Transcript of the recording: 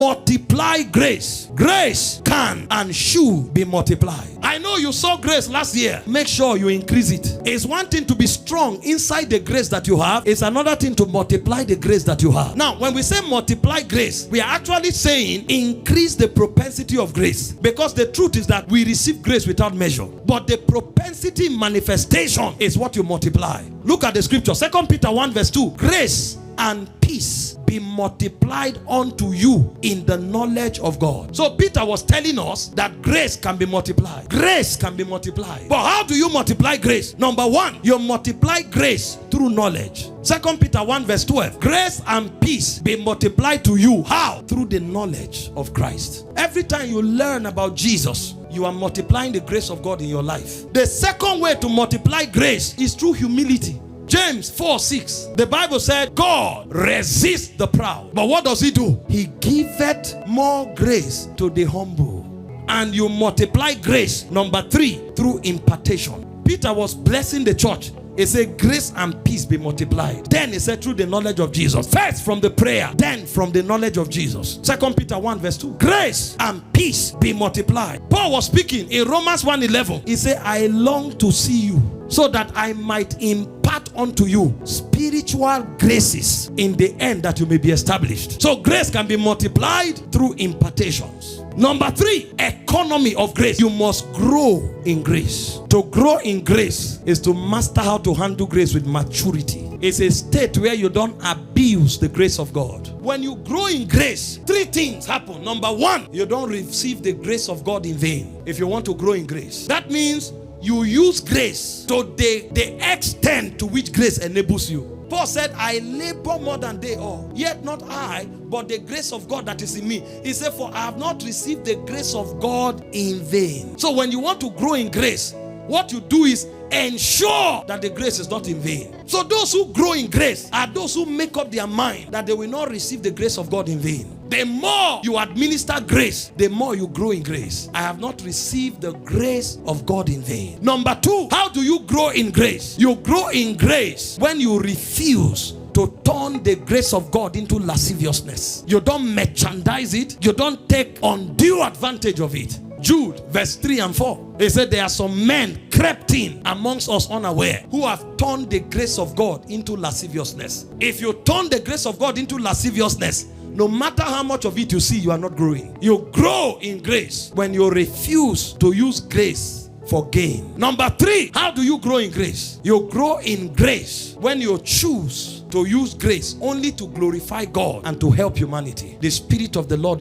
multiply grace. Grace can and should be multiplied. I know you saw grace last year. Make sure you increase it. It's one thing to be strong inside the grace that you have. It's another thing to multiply the grace that you have. Now, when we say multiply grace, we are actually saying increase the propensity of grace. Because the truth is that we receive grace without measure. But the propensity manifestation is what you multiply. Look at the scripture. 2 Peter 1 verse 2. Grace and peace be multiplied unto you in the knowledge of God. So Peter was telling us that grace can be multiplied. Grace can be multiplied. But how do you multiply grace? Number one, you multiply grace through knowledge. 2 Peter 1 verse 12. Grace and peace be multiplied to you. How? Through the knowledge of Christ. Every time you learn about Jesus, you are multiplying the grace of God in your life. The second way to multiply grace is through humility. James 4:6. The Bible said, God resists the proud. But what does he do? He giveth more grace to the humble. And you multiply grace, number 3, through impartation. Peter was blessing the church. He said, grace and peace be multiplied. Then he said, through the knowledge of Jesus. First from the prayer, then from the knowledge of Jesus. 2 Peter 1 verse 2. Grace and peace be multiplied. Paul was speaking in Romans 1:11. He said, I long to see you, so that I might impart unto you spiritual graces in the end, that you may be established. So grace can be multiplied through impartations. Number 3, economy of grace. You must grow in grace. To grow in grace is to master how to handle grace with maturity. It's a state where you don't abuse the grace of God. When you grow in grace, 3 things happen. Number 1, you don't receive the grace of God in vain. If you want to grow in grace, that means you use grace to the extent to which grace enables you. Paul said, I labor more than they all, yet not I, but the grace of God that is in me. He said, for I have not received the grace of God in vain. So when you want to grow in grace, what you do is ensure that the grace is not in vain. So those who grow in grace are those who make up their mind that they will not receive the grace of God in vain. The more you administer grace, the more you grow in grace. I have not received the grace of God in vain. Number 2, how do you grow in grace? You grow in grace when you refuse to turn the grace of God into lasciviousness. You don't merchandise it. You don't take undue advantage of it. Jude verse 3 and 4. They said there are some men crept in amongst us unaware, who have turned the grace of God into lasciviousness. If you turn the grace of God into lasciviousness, no matter how much of it you see, you are not growing. You grow in grace when you refuse to use grace for gain. Number 3, how do you grow in grace? You grow in grace when you choose to use grace only to glorify God and to help humanity. The Spirit of the Lord